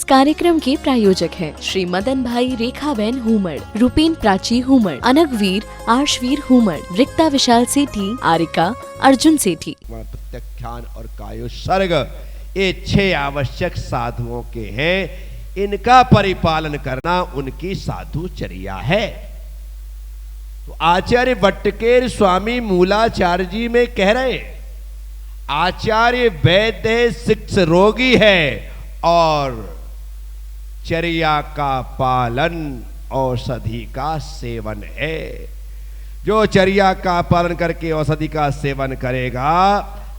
कार्यक्रम के प्रायोजक हैं श्री मदन भाई रेखाबेन हुमड़, रूपेन प्राची हुमड़, अनगवीर आर्शवीर हुमड़, रिक्ता विशाल सेठी, आरिका अर्जुन सेठी। प्रत्याख्यान और कायोत्सर्ग ये 6 आवश्यक साधुओं के हैं। इनका परिपालन करना उनकी साधुचर्या है। तो आचार्य वट्टकेर स्वामी मूलाचार्य जी में कह रहे, आचार्य वैद्य शिक्ष रोगी है और चर्या का पालन औषधि का सेवन है। जो चर्या का पालन करके औषधि का सेवन करेगा,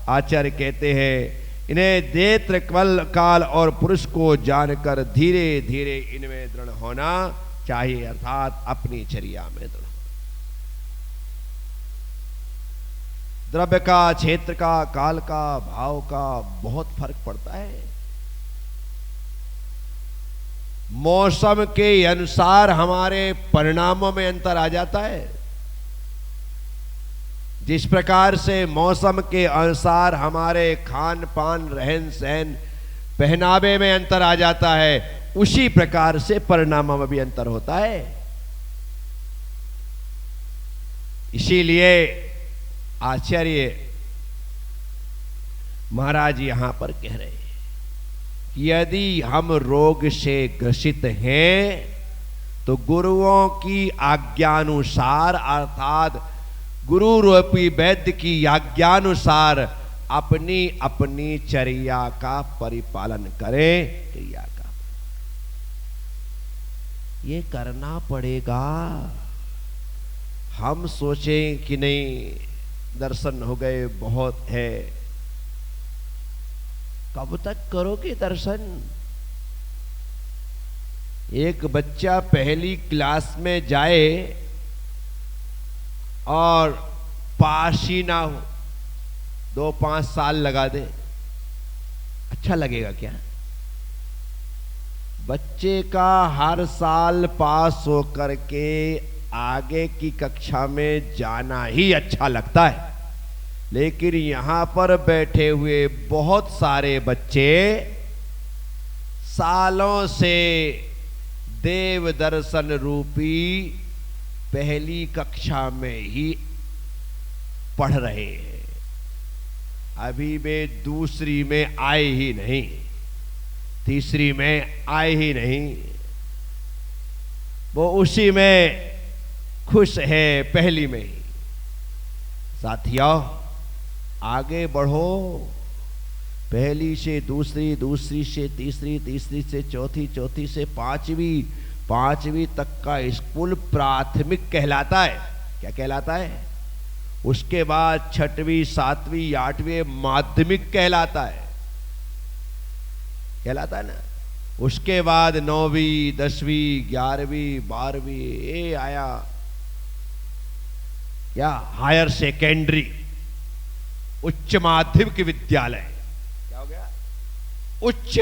आचार्य कहते हैं, इन्हें नेत्र कमल काल और पुरुष को जानकर धीरे धीरे इनमें दृढ़ होना चाहिए, अर्थात अपनी चर्या में दृढ़। द्रव्य का, क्षेत्र का, काल का, भाव का बहुत फर्क पड़ता है। मौसम के अनुसार हमारे परिणामों में अंतर आ जाता है। जिस प्रकार से मौसम के अनुसार हमारे खान पान, रहन सहन, पहनावे में अंतर आ जाता है, उसी प्रकार से परिणामों में भी अंतर होता है। इसीलिए आचार्य महाराज यहां पर कह रहे हैं, यदि हम रोग से ग्रसित हैं तो गुरुओं की आज्ञानुसार, अर्थात गुरु रूपी वैद्य की आज्ञानुसार अपनी अपनी चर्या का परिपालन करें। क्रिया का ये करना पड़ेगा। हम सोचें कि नहीं, दर्शन हो गए, बहुत है। कब तक करोगे दर्शन? एक बच्चा पहली क्लास में जाए और पास ही ना हो, 2-5 साल लगा दे, अच्छा लगेगा क्या? बच्चे का हर साल पास होकर के आगे की कक्षा में जाना ही अच्छा लगता है। लेकिन यहां पर बैठे हुए बहुत सारे बच्चे सालों से देव दर्शन रूपी पहली कक्षा में ही पढ़ रहे हैं, अभी वे दूसरी में आए ही नहीं, तीसरी में आए ही नहीं, वो उसी में खुश है, पहली में ही। साथियों, आगे बढ़ो। पहली से दूसरी, दूसरी से तीसरी, तीसरी से चौथी, चौथी से पांचवी, पांचवी तक का स्कूल प्राथमिक कहलाता है। क्या कहलाता है? उसके बाद 6वीं, 7वीं, 8वीं माध्यमिक कहलाता है, कहलाता है ना। उसके बाद 9वीं, 10वीं, 11वीं, 12वीं, ये आया क्या, हायर सेकेंडरी, उच्च माध्यमिक विद्यालय। क्या हो गया? उच्च।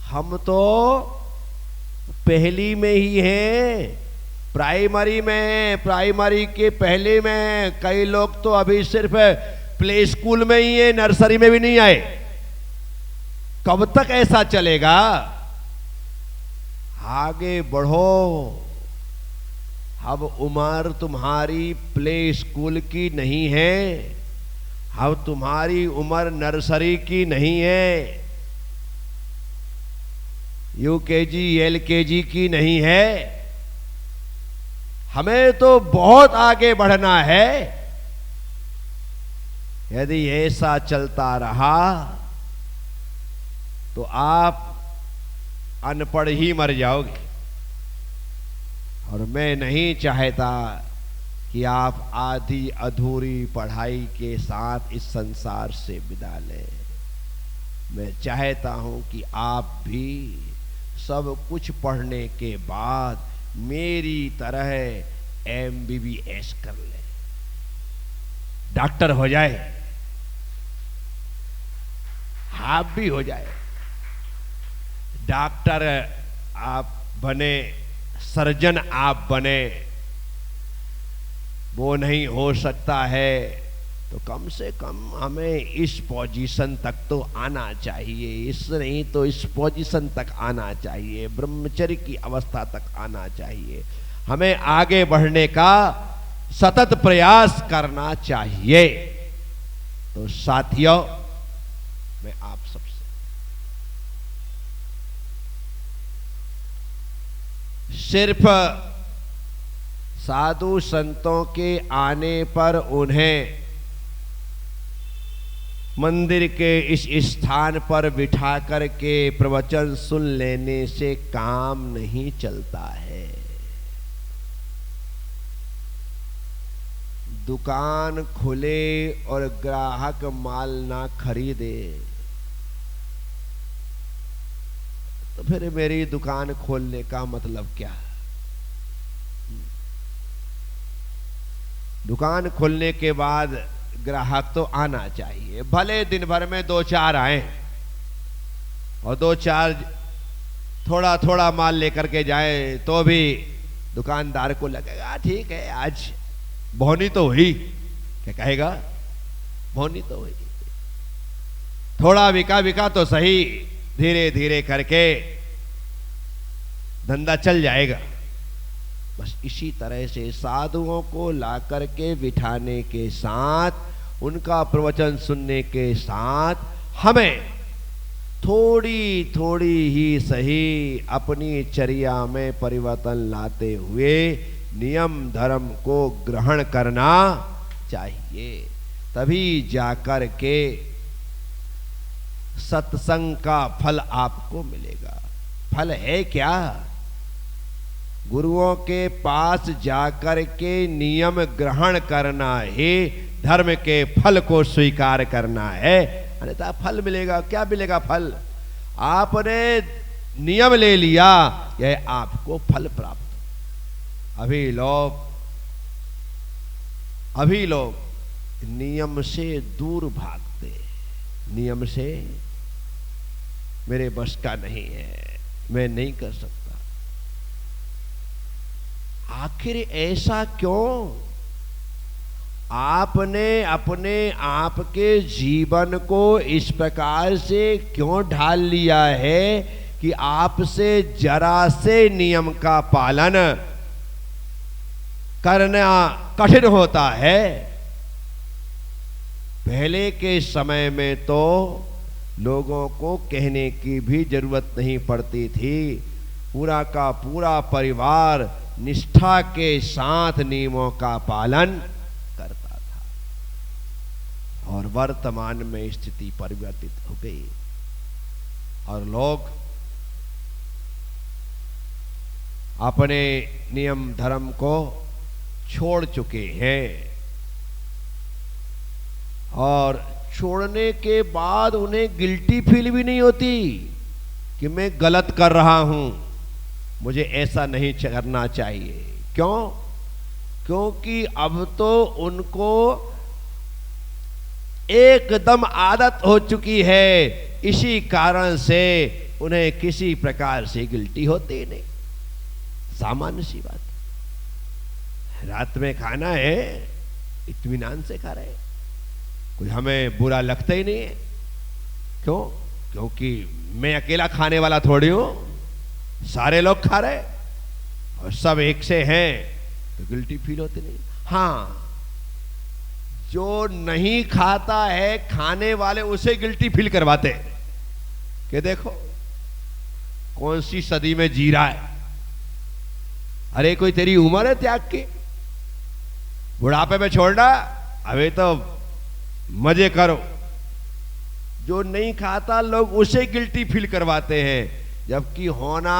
हम तो पहली में ही हैं, प्राइमरी में, प्राइमरी के पहले में। कई लोग तो अभी सिर्फ प्ले स्कूल में ही है, नर्सरी में भी नहीं आए। कब तक ऐसा चलेगा? आगे बढ़ो। अब उम्र तुम्हारी प्ले स्कूल की नहीं है, अब तुम्हारी उम्र नर्सरी की नहीं है, यूकेजी, एलकेजी की नहीं है। हमें तो बहुत आगे बढ़ना है। यदि ऐसा चलता रहा तो आप अनपढ़ ही मर जाओगे। और मैं नहीं चाहता कि आप आधी अधूरी पढ़ाई के साथ इस संसार से विदा लें। मैं चाहता हूं कि आप भी सब कुछ पढ़ने के बाद मेरी तरह MBBS कर लें, डॉक्टर हो जाए, आप भी हो जाए। डॉक्टर आप बने, सर्जन आप बने, वो नहीं हो सकता है तो कम से कम हमें इस पोजीशन तक तो आना चाहिए, इस नहीं तो इस पोजीशन तक आना चाहिए, ब्रह्मचर्य की अवस्था तक आना चाहिए। हमें आगे बढ़ने का सतत प्रयास करना चाहिए। तो साथियों, मैं आप सबसे सिर्फ साधु संतों के आने पर उन्हें मंदिर के इस स्थान पर बिठा करके प्रवचन सुन लेने से काम नहीं चलता है। दुकान खुले और ग्राहक माल ना खरीदे तो फिर मेरी दुकान खोलने का मतलब क्या? दुकान खोलने के बाद ग्राहक तो आना चाहिए, भले दिन भर में 2-4 आए और 2-4 थोड़ा थोड़ा माल लेकर के जाए तो भी दुकानदार को लगेगा ठीक है आज भौनी तो हुई। क्या कहेगा? भौनी तो हुई, थोड़ा बिका तो सही, धीरे धीरे करके धंधा चल जाएगा। बस इसी तरह से साधुओं को ला करके बिठाने के साथ, उनका प्रवचन सुनने के साथ हमें थोड़ी थोड़ी ही सही अपनी चर्या में परिवर्तन लाते हुए नियम धर्म को ग्रहण करना चाहिए। तभी जाकर के सत्संग का फल आपको मिलेगा। फल है क्या? गुरुओं के पास जाकर के नियम ग्रहण करना ही धर्म के फल को स्वीकार करना है, अन्यथा फल मिलेगा क्या? मिलेगा फल। आपने नियम ले लिया, यह आपको फल प्राप्त। अभी लोग नियम से दूर भागते, नियम से मेरे बस का नहीं है, मैं नहीं कर सकता। आखिर ऐसा क्यों? आपने अपने आप के जीवन को इस प्रकार से क्यों ढाल लिया है कि आपसे जरा से नियम का पालन करना कठिन होता है? पहले के समय में तो लोगों को कहने की भी जरूरत नहीं पड़ती थी, पूरा का पूरा परिवार निष्ठा के साथ नियमों का पालन करता था। और वर्तमान में स्थिति परिवर्तित हो गई और लोग अपने नियम धर्म को छोड़ चुके हैं और छोड़ने के बाद उन्हें गिल्टी फील भी नहीं होती कि मैं गलत कर रहा हूं, मुझे ऐसा नहीं करना चाहिए। क्यों? क्योंकि अब तो उनको एकदम आदत हो चुकी है, इसी कारण से उन्हें किसी प्रकार से गिल्टी होती नहीं। सामान्य सी बात, रात में खाना है इत्मीनान से खा रहे, कोई हमें बुरा लगता ही नहीं है। क्यों? क्योंकि मैं अकेला खाने वाला थोड़ी हूं, सारे लोग खा रहे और सब एक से हैं तो गिल्टी फील होती नहीं। हाँ, जो नहीं खाता है खाने वाले उसे गिल्टी फील करवाते कि देखो कौन सी सदी में जी रहा है। अरे कोई तेरी उम्र है त्याग की, बुढ़ापे में छोड़ना, अभी तो मजे करो। जो नहीं खाता लोग उसे गिल्टी फील करवाते हैं, जबकि होना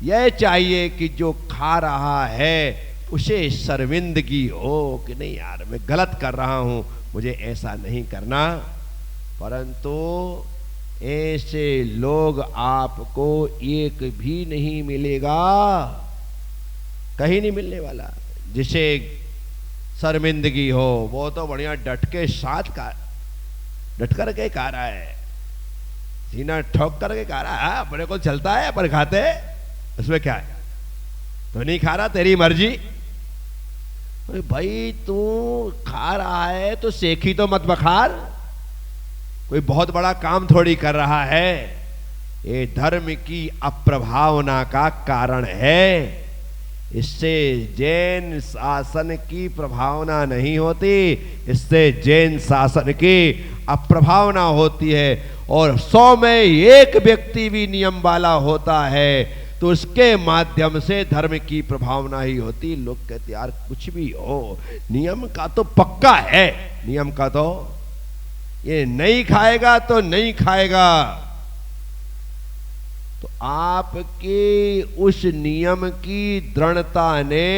यह चाहिए कि जो खा रहा है उसे शर्मिंदगी हो कि नहीं यार मैं गलत कर रहा हूं, मुझे ऐसा नहीं करना। परंतु ऐसे लोग आपको एक भी नहीं मिलेगा, कहीं नहीं मिलने वाला जिसे शर्मिंदगी हो। वो तो बढ़िया डट के साथ का डट करके खा रहा है, सीना ठोक करके खा रहा है, अपने को चलता है पर खाते उसमें क्या है? तो नहीं खा रहा, तेरी मर्जी। अरे भाई तू खा रहा है तो सेखी तो मत बखार, कोई बहुत बड़ा काम थोड़ी कर रहा है। ये धर्म की अप्रभावना का कारण है। इससे जैन शासन की प्रभावना नहीं होती, इससे जैन शासन की अप्रभावना होती है। और 100 में 1 व्यक्ति भी नियम वाला होता है तो उसके माध्यम से धर्म की प्रभावना ही होती। लोग कहते यार कुछ भी हो, नियम का तो पक्का है, नियम का तो ये नहीं खाएगा तो नहीं खाएगा। तो आपके उस नियम की दृढ़ता ने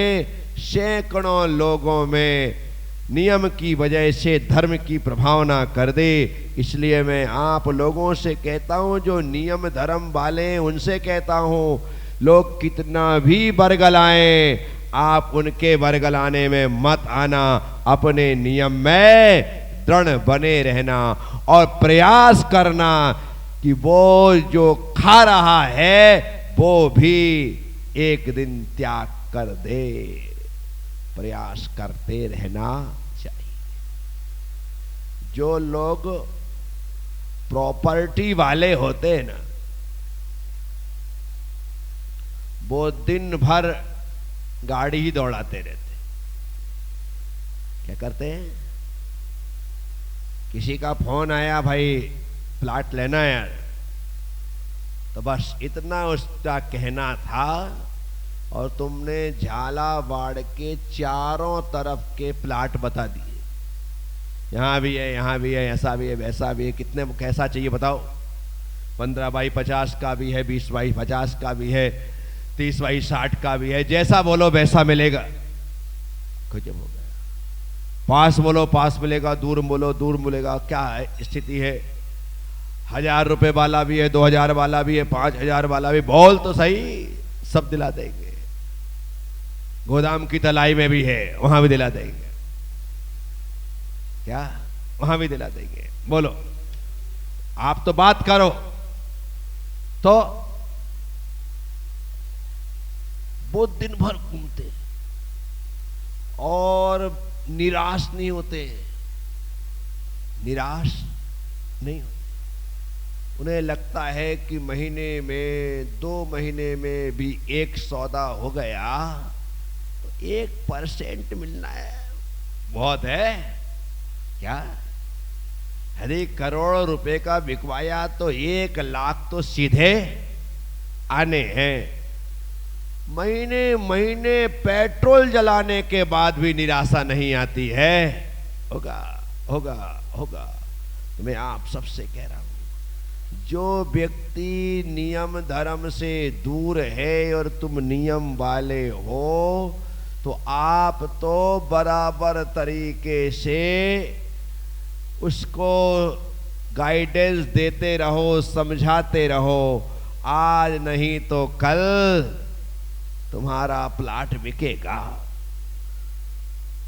सैकड़ों लोगों में नियम की वजह से धर्म की प्रभावना कर दे। इसलिए मैं आप लोगों से कहता हूं, जो नियम धर्म वाले हैं उनसे कहता हूं, लोग कितना भी बरगलाएं, आप उनके बरगलाने में मत आना। अपने नियम में दृढ़ बने रहना और प्रयास करना कि वो जो खा रहा है वो भी एक दिन त्याग कर दे। प्रयास करते रहना चाहिए। जो लोग प्रॉपर्टी वाले होते हैं ना, वो दिन भर गाड़ी ही दौड़ाते रहते। क्या करते हैं? किसी का फोन आया, भाई प्लाट लेना है, तो बस इतना उसका कहना था और तुमने झालावाड़ के चारों तरफ के प्लाट बता दिए। यहाँ भी है, यहाँ भी है, ऐसा भी है, वैसा भी है। कितने कैसा चाहिए बताओ? 15 बाई 50 का भी है, 20 बाई 50 का भी है, 30 बाई 60 का भी है। जैसा बोलो वैसा मिलेगा। कुछ हो गया। पास बोलो पास मिलेगा, दूर बोलो दूर मिलेगा। क्या है स्थिति है? 1000 रुपए वाला भी है, 2000 वाला भी है, 5000 वाला भी। बोल तो सही, सब दिला देंगे। गोदाम की तलाई में भी है, वहां भी दिला देंगे। क्या? वहां भी दिला देंगे। बोलो, आप तो बात करो। तो वो दिन भर घूमते और निराश नहीं होते, निराश नहीं होते। उन्हें लगता है कि महीने में 2 महीने में भी एक सौदा हो गया तो 1% मिलना है, बहुत है। क्या? अरे करोड़ों रुपए का बिकवाया तो 1 लाख तो सीधे आने हैं। महीने महीने पेट्रोल जलाने के बाद भी निराशा नहीं आती है। होगा होगा होगा। तो मैं आप सबसे कह रहा हूं, जो व्यक्ति नियम धर्म से दूर है और तुम नियम वाले हो, तो आप तो बराबर तरीके से उसको गाइडेंस देते रहो, समझाते रहो। आज नहीं तो कल तुम्हारा प्लाट बिकेगा।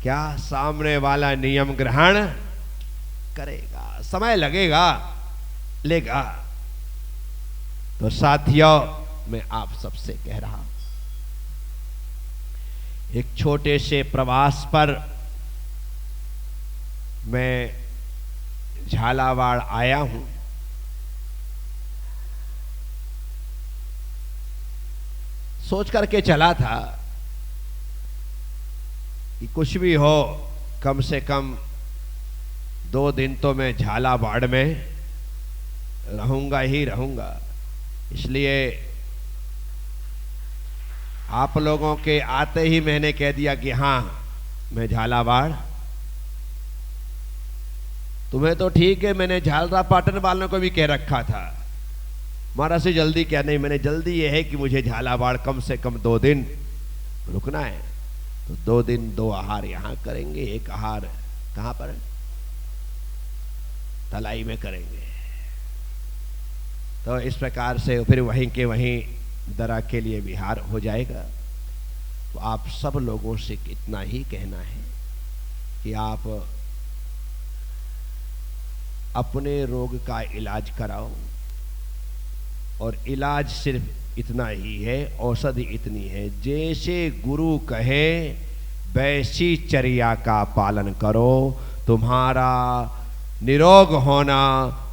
क्या? सामने वाला नियम ग्रहण करेगा, समय लगेगा, लेगा। तो साथियों, मैं आप सबसे कह रहा हूं, एक छोटे से प्रवास पर मैं झालावाड़ आया हूं। सोच करके चला था कि कुछ भी हो, कम से कम 2 दिन तो मैं झालावाड़ में रहूंगा ही रहूंगा। इसलिए आप लोगों के आते ही मैंने कह दिया कि हाँ मैं झालावाड़। तुम्हें तो ठीक है, मैंने झालरापाटन वालों को भी कह रखा था, महाराज से जल्दी क्या नहीं। मैंने जल्दी ये है कि मुझे झालावाड़ कम से कम 2 दिन रुकना है। तो 2 दिन 2 आहार यहां करेंगे, 1 आहार कहां पर? तलाई में करेंगे। तो इस प्रकार से फिर वहीं के वहीं दरा के लिए विहार हो जाएगा। तो आप सब लोगों से इतना ही कहना है कि आप अपने रोग का इलाज कराओ। और इलाज सिर्फ इतना ही है, औषधि इतनी है, जैसे गुरु कहे वैसी चर्या का पालन करो। तुम्हारा निरोग होना,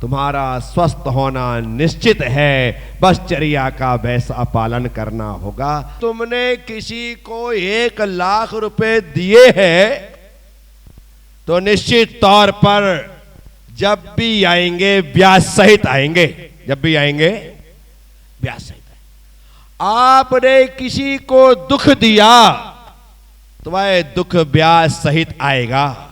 तुम्हारा स्वस्थ होना निश्चित है। बस चर्या का वैसा पालन करना होगा। तुमने किसी को 1 लाख रुपए दिए हैं तो निश्चित तौर पर जब भी आएंगे ब्याज सहित आएंगे। जब भी आएंगे ब्याज सहित आएंगे। आपने किसी को दुख दिया तो वह दुख ब्याज सहित आएगा,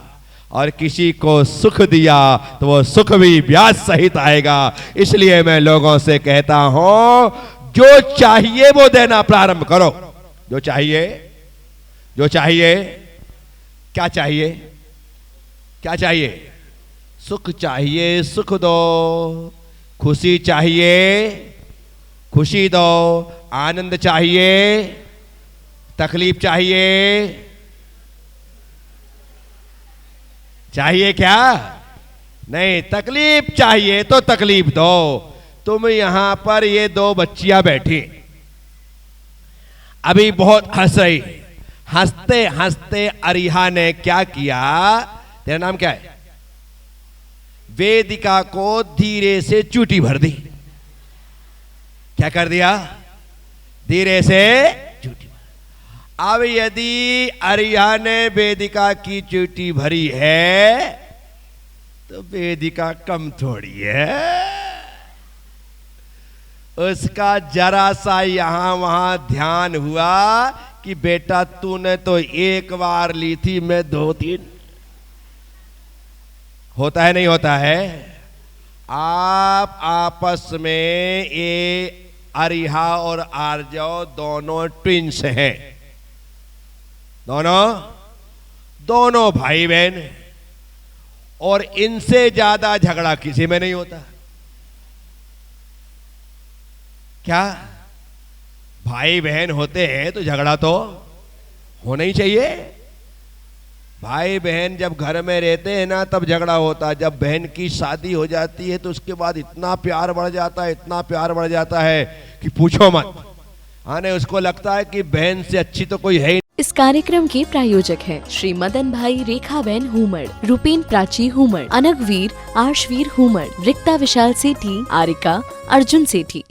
और किसी को सुख दिया तो वो सुख भी ब्याज सहित आएगा। इसलिए मैं लोगों से कहता हूं, जो चाहिए वो देना प्रारंभ करो। जो चाहिए, जो चाहिए, क्या चाहिए, क्या चाहिए? सुख चाहिए, सुख दो। खुशी चाहिए, खुशी दो। आनंद चाहिए, तकलीफ चाहिए, चाहिए क्या? नहीं, तकलीफ चाहिए तो तकलीफ दो। तुम यहां पर ये 2 बच्चियां बैठी, अभी बहुत हंस रही। हंसते हंसते अरिहा ने क्या किया? तेरा नाम क्या है? वेदिका को धीरे से चूटी भर दी। क्या कर दिया? धीरे से चूटी। अब यदि अरिहा ने वेदिका की चूटी भरी है तो वेदिका कम थोड़ी है। उसका जरा सा यहां वहां ध्यान हुआ कि बेटा तूने तो 1 बार ली थी, मैं 2-3। होता है नहीं होता है? आप आपस में ये अरिहा और आर्जव दोनों ट्विंस हैं। दोनों भाई बहन, और इनसे ज्यादा झगड़ा किसी में नहीं होता। क्या भाई बहन होते हैं तो झगड़ा तो होना ही चाहिए। भाई बहन जब घर में रहते हैं ना तब झगड़ा होता है। जब बहन की शादी हो जाती है तो उसके बाद इतना प्यार बढ़ जाता है, इतना प्यार बढ़ जाता है कि पूछो मत। आने उसको लगता है कि बहन से अच्छी तो कोई है ही। इस कार्यक्रम के प्रायोजक हैं श्री मदन भाई रेखाबेन हुमड़, रूपेन प्राची हुमड़, अनगवीर आर्शवीर हुमड़, रिक्ता विशाल सेठी, आरिका अर्जुन सेठी।